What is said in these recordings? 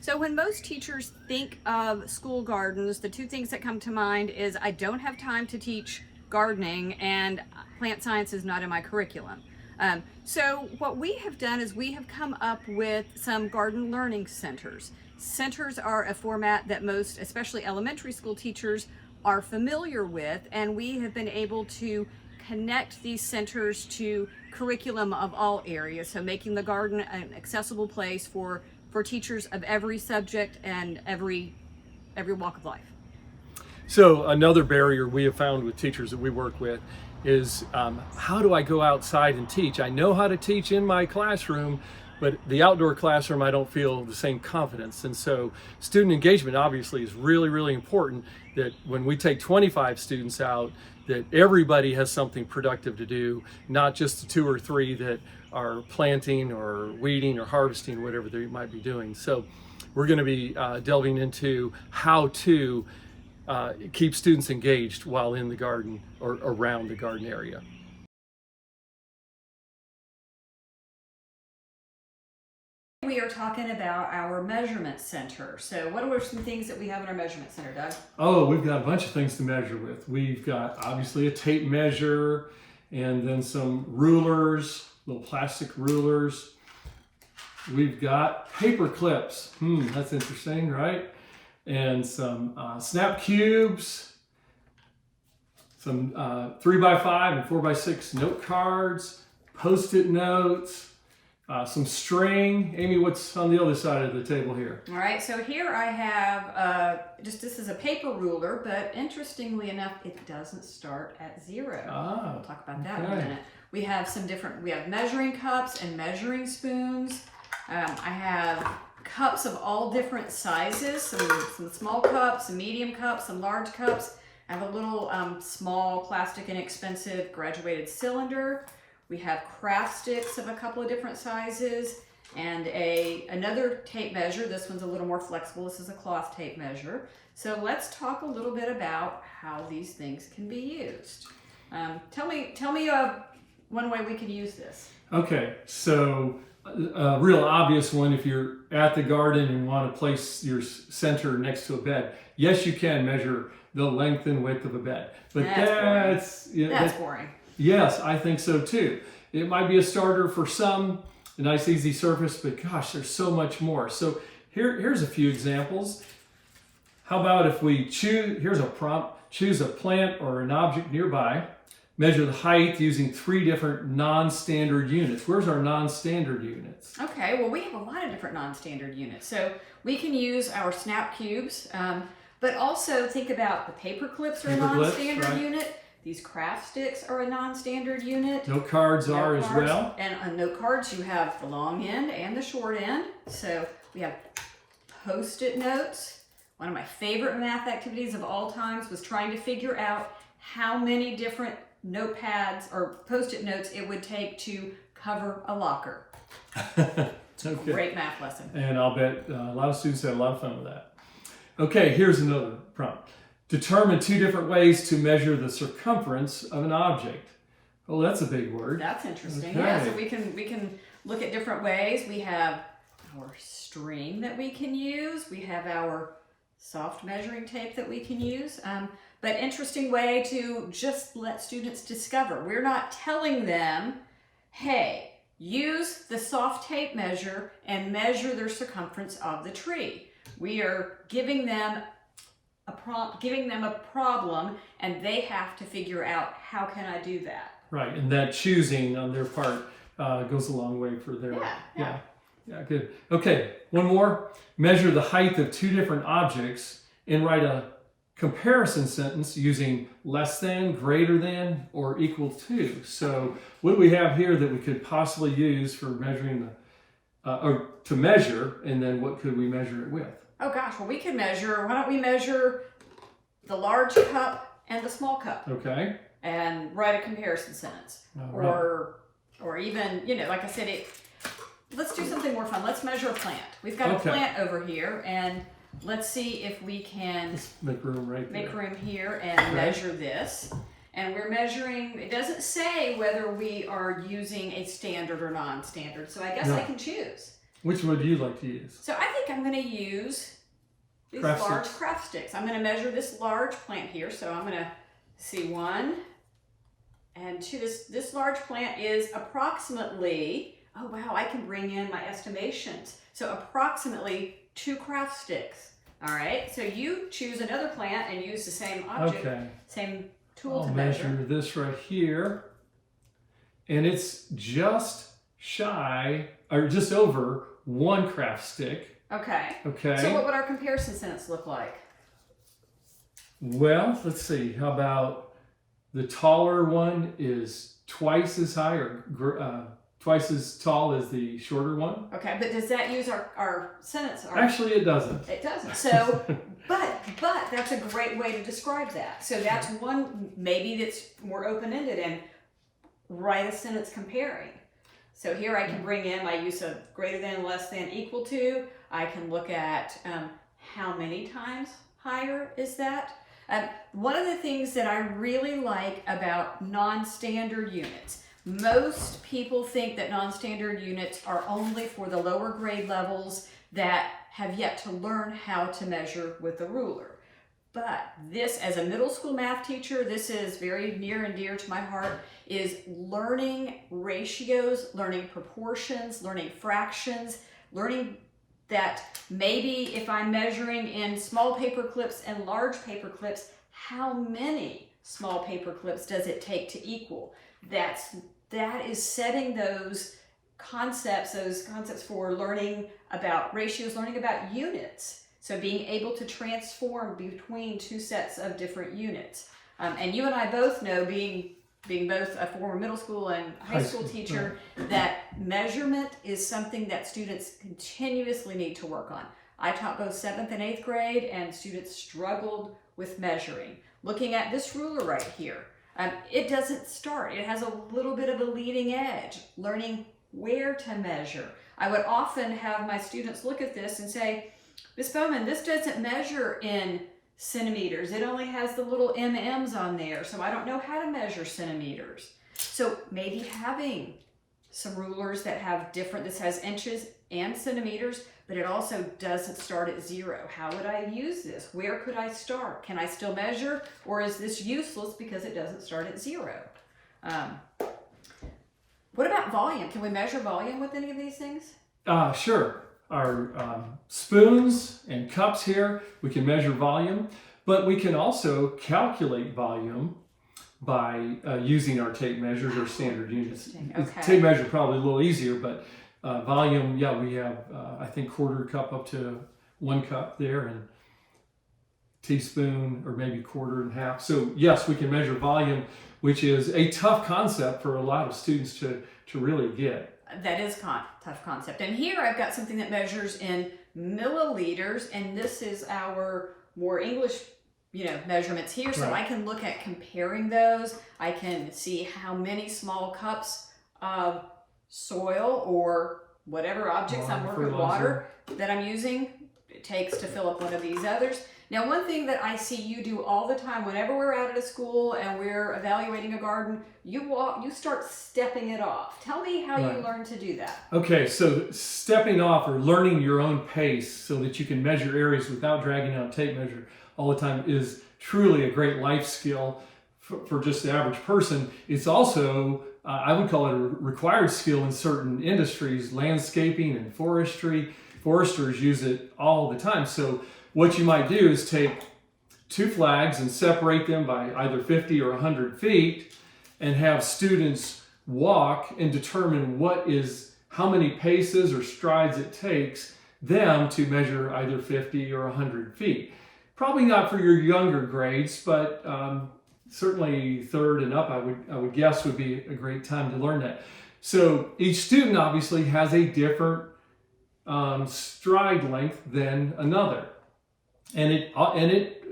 So when most teachers think of school gardens, the two things that come to mind is I don't have time to teach gardening and plant science is not in my curriculum. So what we have done is we have come up with some garden learning centers. Centers are a format that most, especially elementary school teachers, are familiar with, and we have been able to connect these centers to curriculum of all areas, so making the garden an accessible place for teachers of every subject and every walk of life. So another barrier we have found with teachers that we work with is how do I go outside and teach? I know how to teach in my classroom, but the outdoor classroom I don't feel the same confidence. And so student engagement obviously is really, really important, that when we take 25 students out, that everybody has something productive to do, not just the 2 or 3 that are planting or weeding or harvesting, whatever they might be doing. So we're going to be delving into how to keep students engaged while in the garden or around the garden area. We are talking about our measurement center. So what are some things that we have in our measurement center, Doug? Oh, we've got a bunch of things to measure with. We've got obviously a tape measure and then some rulers, little plastic rulers. We've got paper clips. That's interesting, right? And some snap cubes, some 3x5 and 4x6 note cards, Post-it notes, some string. Amy, what's on the other side of the table here? All right, so here I have this is a paper ruler, but interestingly enough, it doesn't start at 0. We'll talk about that in a minute. We have we have measuring cups and measuring spoons. I have cups of all different sizes, some small cups, some medium cups, some large cups. I have a little small plastic inexpensive graduated cylinder. We have craft sticks of a couple of different sizes and another tape measure. This one's a little more flexible. This is a cloth tape measure. So let's talk a little bit about how these things can be used. Tell me one way we could use this. Okay, so a real obvious one, if you're at the garden and want to place your center next to a bed, yes, you can measure the length and width of a bed. But that's boring. Yes, I think so too. It might be a starter for some, a nice easy surface, but gosh, there's so much more. So here's a few examples. How about if we here's a prompt, choose a plant or an object nearby, measure the height using 3 different non-standard units. Where's our non-standard units? Okay, well, we have a lot of different non-standard units. So we can use our snap cubes, but also think about the paper clips are a non-standard unit. These craft sticks are a non-standard unit. Note cards are as well. And on note cards, you have the long end and the short end. So we have Post-it notes. One of my favorite math activities of all times was trying to figure out how many different notepads or Post-it notes it would take to cover a locker. Okay. Great math lesson. And I'll bet a lot of students had a lot of fun with that. Okay, here's another prompt. Determine 2 different ways to measure the circumference of an object. Oh, that's a big word. That's interesting. Okay. Yeah, so we can look at different ways. We have our string that we can use. We have our soft measuring tape that we can use. But interesting way to just let students discover. We're not telling them, hey, use the soft tape measure and measure their circumference of the tree. We are giving them a problem, and they have to figure out, how can I do that? Right, and that choosing on their part goes a long way for their... Yeah, good. Okay, one more. Measure the height of 2 different objects and write a comparison sentence using less than, greater than, or equal to. So what do we have here that we could possibly use for measuring or to measure, and then what could we measure it with? Oh gosh, well, we can measure, why don't we measure the large cup and the small cup? Okay. And write a comparison sentence. Or even, like I said, let's do something more fun. Let's measure a plant. We've got a plant over here, and let's see if we can let's make room right there. Make room here and measure this. And we're measuring, it doesn't say whether we are using a standard or non-standard, so I guess I can choose. Which would you like to use? So I think I'm going to use these large craft sticks. I'm going to measure this large plant here. So I'm going to see 1 and 2. This large plant is approximately, oh wow, I can bring in my estimations. So approximately 2 craft sticks. All right, so you choose another plant and use the same object, same tool to measure. I'll measure this right here. And it's just shy, or just over 1 craft stick. Okay. Okay. So what would our comparison sentence look like? Well, let's see. How about the taller one is twice as high or twice as tall as the shorter one? Okay, but does that use our sentence? Actually, it doesn't. It doesn't. So, but that's a great way to describe that. So that's one maybe that's more open-ended and write a sentence comparing. So here I can bring in my use of greater than, less than, equal to. I can look at how many times higher is that. One of the things that I really like about non-standard units, most people think that non-standard units are only for the lower grade levels that have yet to learn how to measure with a ruler. But this, as a middle school math teacher, this is very near and dear to my heart, is learning ratios, learning proportions, learning fractions, learning that maybe if I'm measuring in small paper clips and large paper clips, how many small paper clips does it take to equal? That is setting those concepts for learning about ratios, learning about units. So being able to transform between 2 sets of different units. And you and I both know, being both a former middle school and high school teacher, that measurement is something that students continuously need to work on. I taught both 7th and 8th grade, and students struggled with measuring. Looking at this ruler right here, it doesn't start. It has a little bit of a leading edge, learning where to measure. I would often have my students look at this and say, Ms. Bowman, this doesn't measure in centimeters. It only has the little MMs on there, so I don't know how to measure centimeters. So maybe having some rulers that have this has inches and centimeters, but it also doesn't start at 0. How would I use this? Where could I start? Can I still measure, or is this useless because it doesn't start at 0? What about volume? Can we measure volume with any of these things? Sure. Our spoons and cups here, we can measure volume, but we can also calculate volume by using our tape measures or standard units. Okay. Tape measure probably a little easier, but volume, yeah, we have, I think, quarter cup up to 1 cup there, and teaspoon or maybe quarter and half. So yes, we can measure volume, which is a tough concept for a lot of students to really get. That is tough concept. And here I've got something that measures in milliliters, and this is our more English, measurements here. So I can look at comparing those. I can see how many small cups of soil or whatever objects I'm working with, water that I'm using, it takes to fill up one of these others. Now, one thing that I see you do all the time, whenever we're out at a school and we're evaluating a garden, you start stepping it off. Tell me how you learn to do that. Okay, so stepping off or learning your own pace so that you can measure areas without dragging out tape measure all the time is truly a great life skill for just the average person. It's also, I would call it a required skill in certain industries, landscaping and forestry. Foresters use it all the time. So what you might do is take 2 flags and separate them by either 50 or 100 feet and have students walk and determine how many paces or strides it takes them to measure either 50 or 100 feet. Probably not for your younger grades, but certainly 3rd and up, I would guess would be a great time to learn that. So each student obviously has a different stride length than another. And it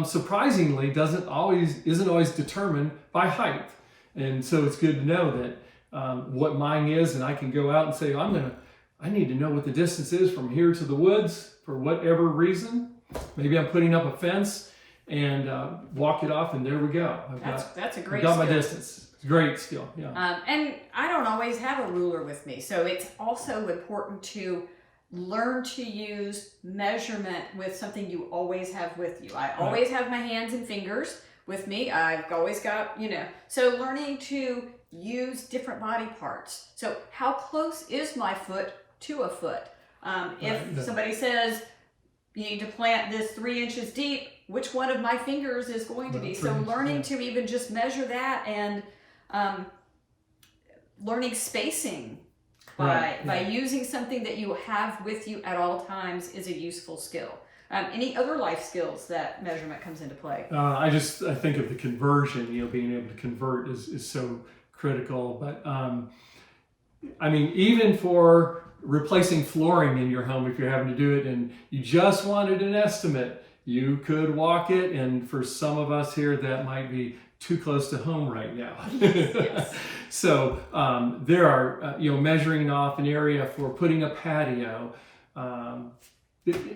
surprisingly isn't always determined by height. And so it's good to know that what mine is, and I can go out and say, I need to know what the distance is from here to the woods for whatever reason. Maybe I'm putting up a fence and walk it off, and there we go. That's a great I've got my skill. distance. Great skill, yeah. And I don't always have a ruler with me, so it's also important to learn to use measurement with something you always have with you. I always have my hands and fingers with me. I've always got, so learning to use different body parts. So how close is my foot to a foot? If somebody says you need to plant this 3 inches deep, which one of my fingers is going to be? So learning to even just measure that, and learning spacing by using something that you have with you at all times is a useful skill. Any other life skills that measurement comes into play? I think of the conversion, being able to convert is so critical. But I mean, even for replacing flooring in your home, if you're having to do it and you just wanted an estimate, you could walk it. And for some of us here, that might be too close to home right now. Yes. So there are, measuring off an area for putting a patio,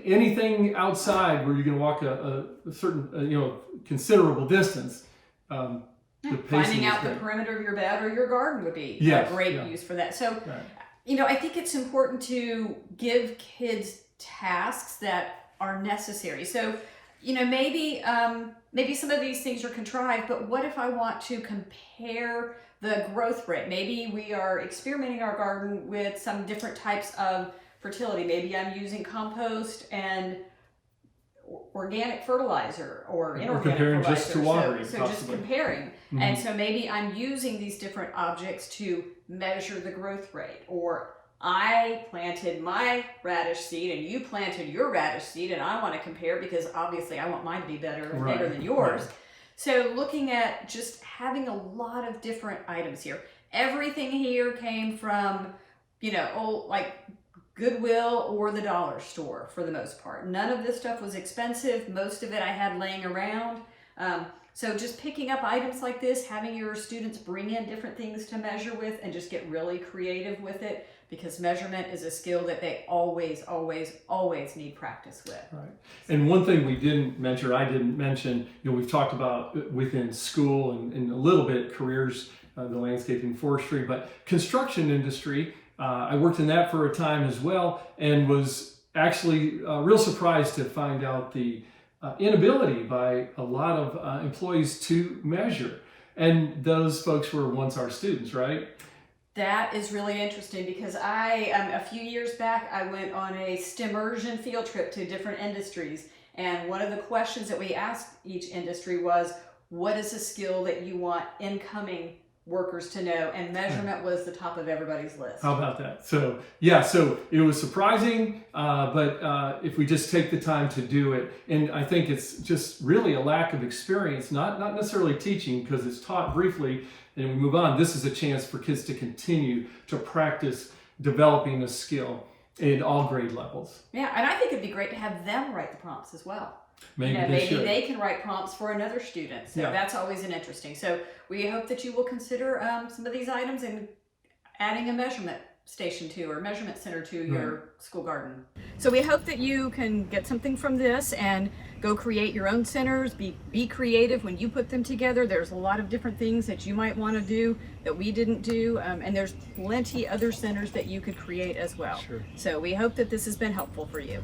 anything outside where you're going to walk a certain, considerable distance. Finding out the perimeter of your bed or your garden would be a great use for that. So, I think it's important to give kids tasks that are necessary. So, maybe some of these things are contrived, but what if I want to compare the growth rate? Maybe we are experimenting our garden with some different types of fertility. Maybe I'm using compost and organic fertilizer or inorganic comparing fertilizer. Just to watering, so just comparing. Mm-hmm. And so maybe I'm using these different objects to measure the growth rate, or I planted my radish seed and you planted your radish seed, and I want to compare because obviously I want mine to be better and bigger than yours. Right. So looking at just having a lot of different items here. Everything here came from, like Goodwill or the dollar store for the most part. None of this stuff was expensive. Most of it I had laying around. So just picking up items like this, having your students bring in different things to measure with and just get really creative with it, because measurement is a skill that they always, always, always need practice with. Right. And one thing I didn't mention, we've talked about within school and a little bit careers, the landscaping, forestry, but construction industry, I worked in that for a time as well, and was actually real surprised to find out the inability by a lot of employees to measure. And those folks were once our students, right? That is really interesting, because a few years back, I went on a STEMmersion field trip to different industries. And one of the questions that we asked each industry was, what is a skill that you want incoming workers to know? And measurement was the top of everybody's list. How about that? So it was surprising, but if we just take the time to do it, and I think it's just really a lack of experience, not necessarily teaching, because it's taught briefly and we move on. This is a chance for kids to continue to practice developing a skill in all grade levels. Yeah, and I think it'd be great to have them write the prompts as well. Maybe they can write prompts for another student. So that's always an interesting. So we hope that you will consider some of these items and adding a measurement station to, or measurement center to your school garden. So we hope that you can get something from this and go create your own centers. Be creative when you put them together. There's a lot of different things that you might want to do that we didn't do, and there's plenty other centers that you could create as well. Sure. So we hope that this has been helpful for you.